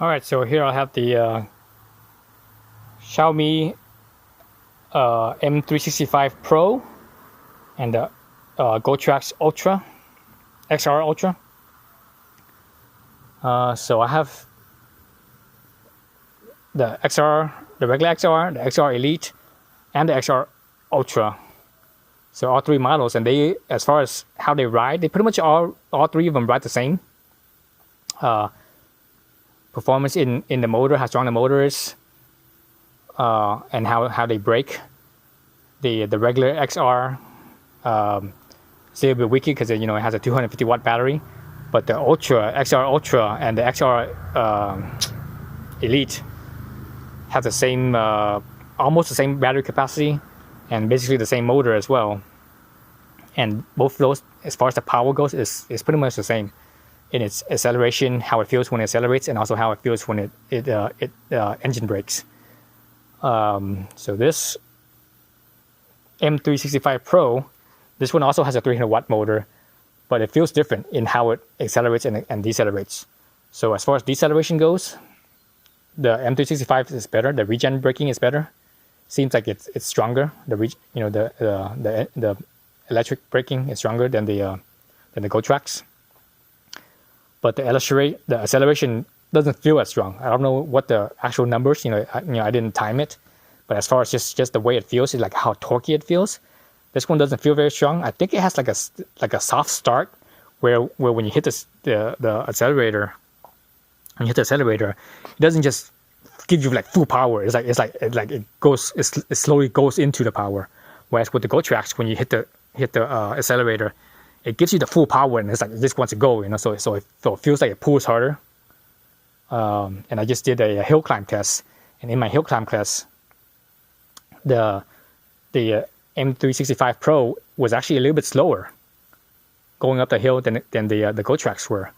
Alright, so here I have the Xiaomi M365Pro and the GoTrax Ultra, XR Ultra. So I have the XR, the regular XR, the XR Elite, and the XR Ultra. So all three models, and they, as far as how they ride, they pretty much all three of them ride the same. Performance in the motor, how strong the motor is, and how they brake. The regular XR is a little bit weaker because it has a 250 watt battery, but the XR Ultra and the XR Elite have the same, almost the same battery capacity, and basically the same motor as well. And both of those, as far as the power goes, is pretty much the same in its acceleration, how it feels when it accelerates, and also how it feels when it engine brakes. So this M365Pro, this one also has a 300 watt motor, but it feels different in how it accelerates and decelerates. So as far as deceleration goes, the M365 is better. The regen braking is better. Seems like it's stronger. The electric braking is stronger than the GoTrax. But the acceleration doesn't feel as strong. I don't know what the actual numbers. I didn't time it, but as far as just the way it feels, is like how torquey it feels. This one doesn't feel very strong. I think it has like a soft start, where when you hit the accelerator, it doesn't just give you like full power. It slowly goes into the power. Whereas with the GoTrax, when you hit the accelerator, it gives you the full power, and it's like it just wants to go, so it feels like it pulls harder. And I just did a hill climb test, and in my hill climb class, the M365 Pro was actually a little bit slower going up the hill than the GoTrax were.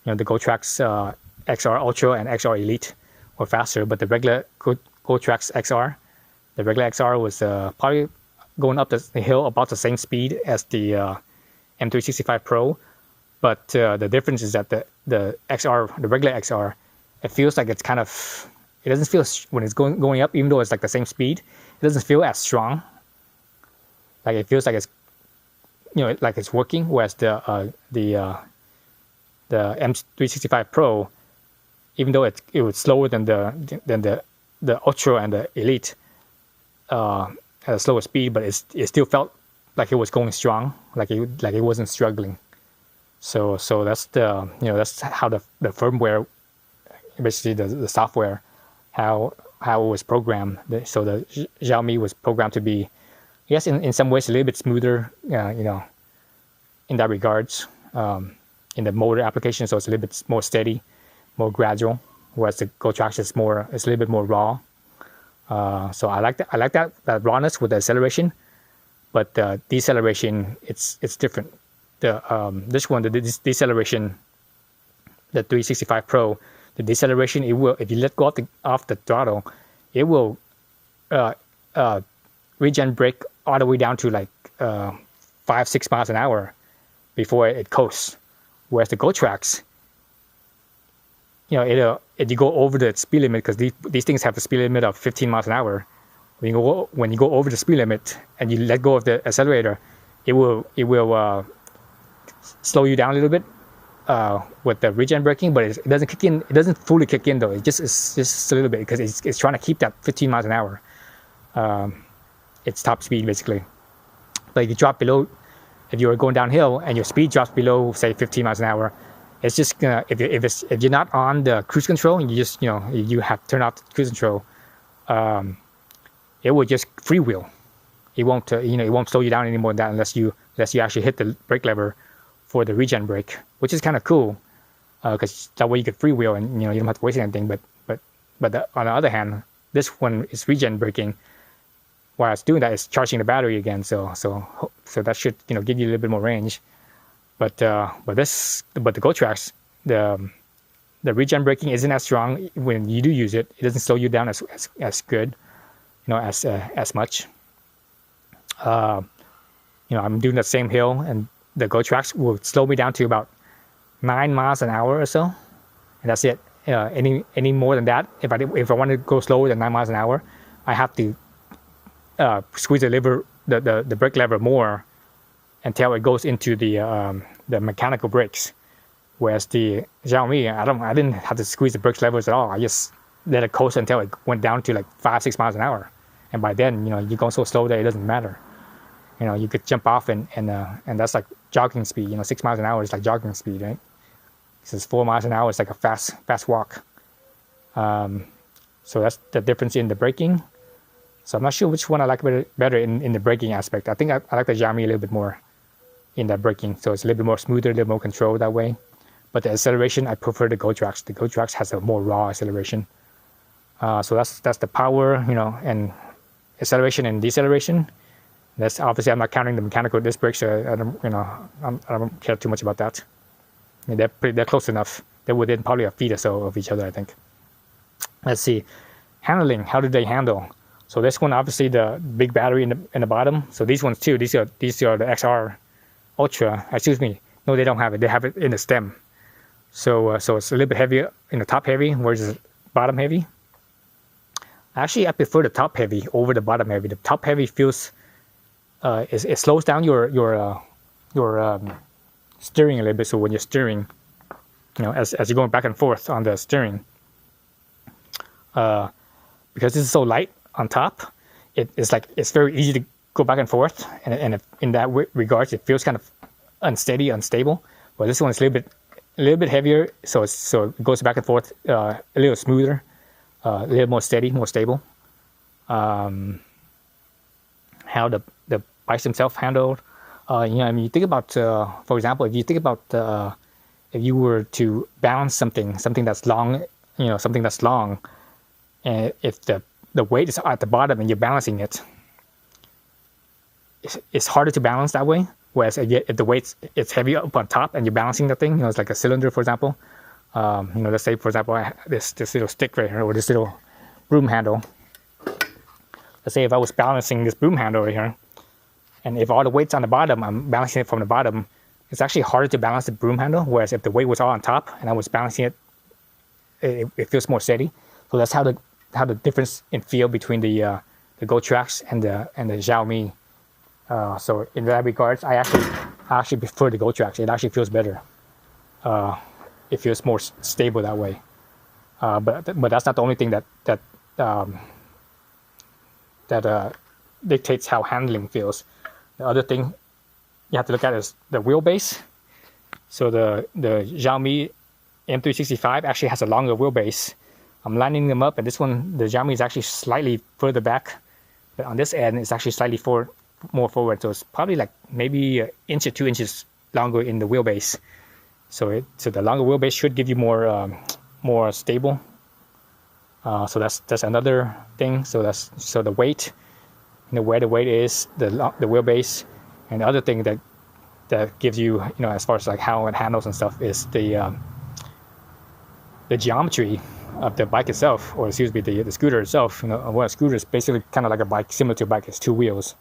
The GoTrax XR Ultra and XR Elite were faster, but the regular GoTrax XR, the regular XR was probably going up the hill about the same speed as the M365 Pro, but the difference is that the regular XR, it feels like it doesn't feel, when it's going up, even though it's like the same speed, it doesn't feel as strong. Like it feels like it's, like it's working. Whereas the M365 Pro, even though it was slower than the Ultra and the Elite, at a slower speed, but it still felt like it was going strong, like it wasn't struggling. So that's that's how the firmware, basically the software, how it was programmed. So the Xiaomi was programmed to be, yes, in some ways a little bit smoother, in that regards, in the motor application. So it's a little bit more steady, more gradual. Whereas the GoTrax is a little bit more raw. So I like that rawness with the acceleration, but the deceleration, it's different. This one, the deceleration, the 365 Pro, the deceleration, it will, if you let go off the throttle, it will regen brake all the way down to like 5-6 miles an hour before it coasts. Whereas the GoTrax, if you go over the speed limit, because these things have a speed limit of 15 miles an hour. When you go over the speed limit and you let go of the accelerator, it will slow you down a little bit with the regen braking, but it doesn't kick in. It doesn't fully kick in though. It's just a little bit, because it's trying to keep that 15 miles an hour. It's top speed basically. But if you drop below, if you're going downhill and your speed drops below, say 15 miles an hour, it's just gonna, if you're not on the cruise control and you have turned off the cruise control, it will just freewheel. It won't it won't slow you down anymore than that, unless you actually hit the brake lever for the regen brake, which is kind of cool, because that way you can freewheel and you don't have to waste anything. But on the other hand, this one is regen braking. While it's doing that, it's charging the battery again. So that should give you a little bit more range. But the GoTrax, the regen braking isn't as strong when you do use it. It doesn't slow you down as good, as much. I'm doing the same hill, and the GoTrax will slow me down to about 9 miles an hour or so, and that's it. any more than that, if I want to go slower than 9 miles an hour, I have to squeeze the brake lever more until it goes into the mechanical brakes. Whereas the Xiaomi, I didn't have to squeeze the brake levers at all. I just let it coast until it went down to like 5-6 miles an hour, and by then, you're going so slow that it doesn't matter. You could jump off and that's like jogging speed. 6 miles an hour is like jogging speed, right? Since 4 miles an hour is like a fast walk. So that's the difference in the braking. So I'm not sure which one I like better in the braking aspect. I think I like the Xiaomi a little bit more in that braking. So it's a little bit more smoother, a little more control that way. But the acceleration, I prefer the GoTrax. The GoTrax has a more raw acceleration. So that's the power, and acceleration and deceleration. That's obviously, I'm not counting the mechanical disc brakes. So I don't care too much about that. They're close enough. They're within probably a feet or so of each other, I think. Let's see, handling. How do they handle? So this one, obviously, the big battery in the bottom. So these ones too. These are the XR Ultra. Excuse me. No, they don't have it. They have it in the stem. So it's a little bit heavier in the top heavy, whereas the bottom heavy. Actually, I prefer the top heavy over the bottom heavy. The top heavy feels it slows down your steering a little bit. So when you're steering, as you're going back and forth on the steering, because this is so light on top, it's very easy to go back and forth, and in that regards, it feels kind of unsteady, unstable. But this one is a little bit heavier, so it goes back and forth a little smoother, a little more steady, more stable. How the bikes themselves handled, you think about, for example, if you think about if you were to balance something that's long, and if the weight is at the bottom and you're balancing it, it's harder to balance that way. Whereas if the weight it's heavy up on top and you're balancing the thing, it's like a cylinder, for example. Let's say, for example, I have this little stick right here, or this little broom handle. Let's say if I was balancing this broom handle right here, and if all the weight's on the bottom, I'm balancing it from the bottom, it's actually harder to balance the broom handle. Whereas if the weight was all on top and I was balancing it, it feels more steady. So that's how the difference in feel between the GoTrax and the Xiaomi. So in that regards, I actually prefer the GoTrax. It actually feels better. It feels more stable that way. But that's not the only thing that dictates how handling feels. The other thing you have to look at is the wheelbase. So the Xiaomi M365 actually has a longer wheelbase. I'm lining them up, and this one, the Xiaomi, is actually slightly further back, but on this end, it's actually slightly more forward. So it's probably like maybe an inch or 2 inches longer in the wheelbase. So the longer wheelbase should give you more stable. So that's another thing. So the weight, where the weight is, the wheelbase, and the other thing that gives you, as far as like how it handles and stuff, is the geometry of the bike itself, or excuse me, the scooter itself. A scooter is basically kind of like a bike, similar to a bike. It's 2 wheels.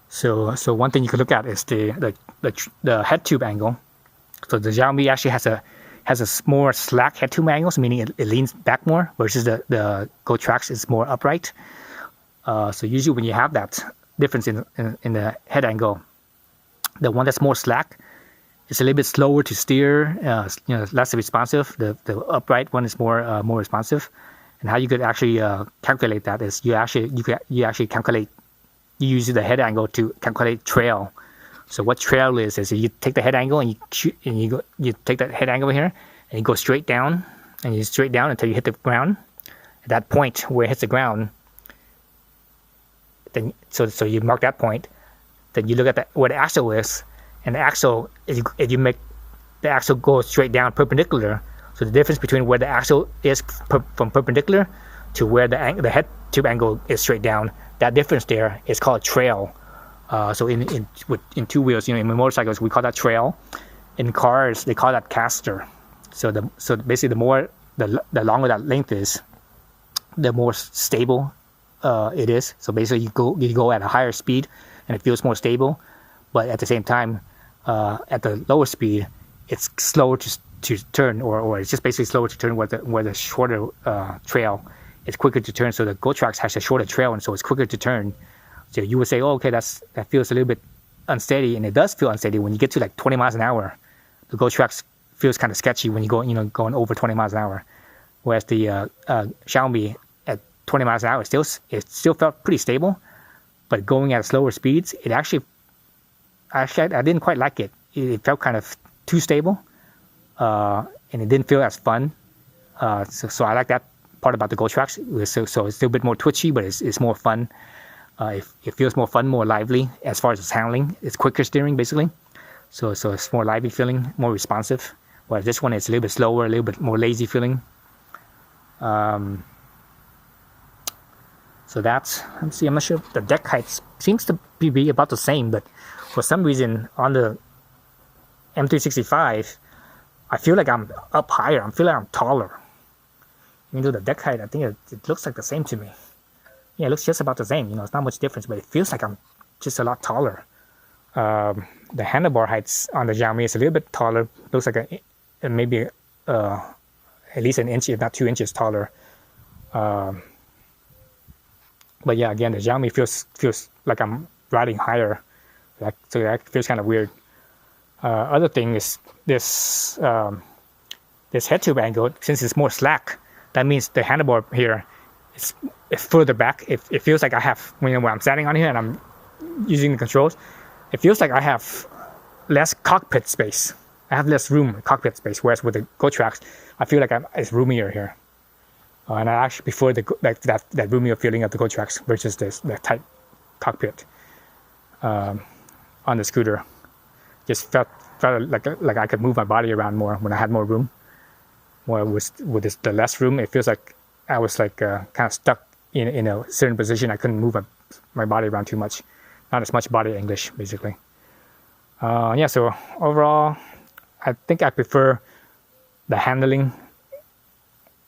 So one thing you could look at is the head tube angle. So the Xiaomi actually has a more slack head tube angle, meaning it leans back more, versus the GoTrax is more upright. So usually when you have that difference in the head angle, the one that's more slack, it's a little bit slower to steer, less responsive. The upright one is more responsive. And how you could actually calculate that is you actually calculate. You use the head angle to calculate trail. So what trail is you take the head angle and you take that head angle here and you go straight down until you hit the ground. At that point where it hits the ground, then so you mark that point. Then you look at where the axle is. And the axle, if you make the axle go straight down perpendicular, so the difference between where the axle is from perpendicular to where the head tube angle is straight down, that difference there is called trail. So in 2 wheels, in motorcycles we call that trail. In cars they call that caster. So basically the longer that length is, the more stable it is. So basically you go at a higher speed and it feels more stable, but at the same time, at the lower speed, it's slower to turn, or it's just basically slower to turn, where the shorter trail is quicker to turn. So the GoTrax has a shorter trail, and so it's quicker to turn. So you would say, oh, okay, that feels a little bit unsteady, and it does feel unsteady when you get to like 20 miles an hour. The GoTrax feels kind of sketchy when you go, going over 20 miles an hour, whereas the Xiaomi at 20 miles an hour it still felt pretty stable, but going at slower speeds, it actually I didn't quite like it. It felt kind of too stable, and it didn't feel as fun. So I like that part about the GoTrax. So it's still a bit more twitchy, but it's more fun. It feels more fun, more lively as far as its handling. It's quicker steering, basically. So it's more lively feeling, more responsive. Whereas this one is a little bit slower, a little bit more lazy feeling. So that's, let's see, I'm not sure. The deck height seems to be about the same, but for some reason on the M365, I feel like I'm up higher. I feel like I'm taller. Even though the deck height, I think it looks like the same to me. Yeah, it looks just about the same. It's not much difference, but it feels like I'm just a lot taller. The handlebar heights on the Xiaomi is a little bit taller. Looks like maybe at least an inch, if not 2 inches taller. But yeah, again, the Xiaomi feels like I'm riding higher. So that feels kind of weird. Other thing is this head tube angle, since it's more slack, that means the handlebar here is further back. It feels like I have, when I'm standing on here and I'm using the controls, it feels like I have less cockpit space. I have less room, cockpit space, whereas with the GoTrax, I feel like it's roomier here. And I actually prefer that roomier feeling of the GoTrax versus the tight cockpit on the scooter. Just felt like I could move my body around more when I had more room. More with the less room, it feels like I was kind of stuck in a certain position. I couldn't move my body around too much. Not as much body English, basically. Yeah, so overall, I think I prefer the handling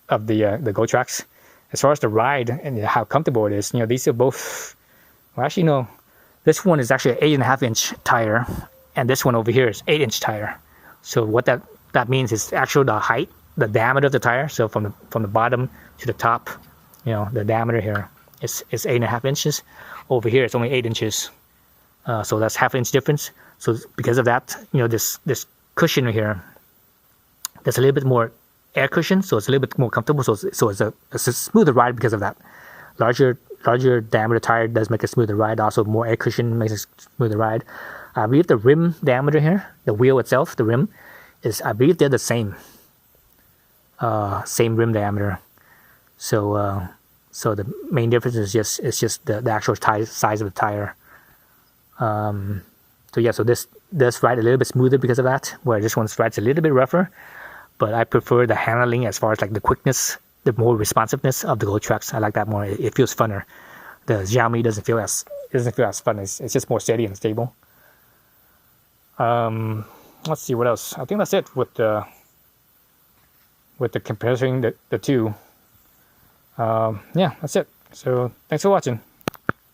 of the GoTrax. As far as the ride and how comfortable it is, these are both. Well, actually, no. This one is actually an 8.5-inch tire, and this one over here is 8-inch tire. So what that means is actually the height, the diameter of the tire. So from the bottom to the top, the diameter here is 8.5 inches. Over here, it's only 8 inches. So that's half-inch difference. So because of that, this cushion here, there's a little bit more air cushion, so it's a little bit more comfortable. So it's a smoother ride because of that. Larger diameter tire does make a smoother ride. Also, more air cushion makes a smoother ride. I believe the rim diameter here, the wheel itself, the rim, I believe they're the same. Same rim diameter. So the main difference is just the actual size of the tire. So yeah, so this does ride a little bit smoother because of that, where this one rides a little bit rougher. But I prefer the handling as far as like the quickness, the more responsiveness of the GoTrax. I like that more. It feels funner. The Xiaomi doesn't feel as fun. It's just more steady and stable. Let's see what else. I think that's it with the comparing the two. Yeah, that's it. So thanks for watching.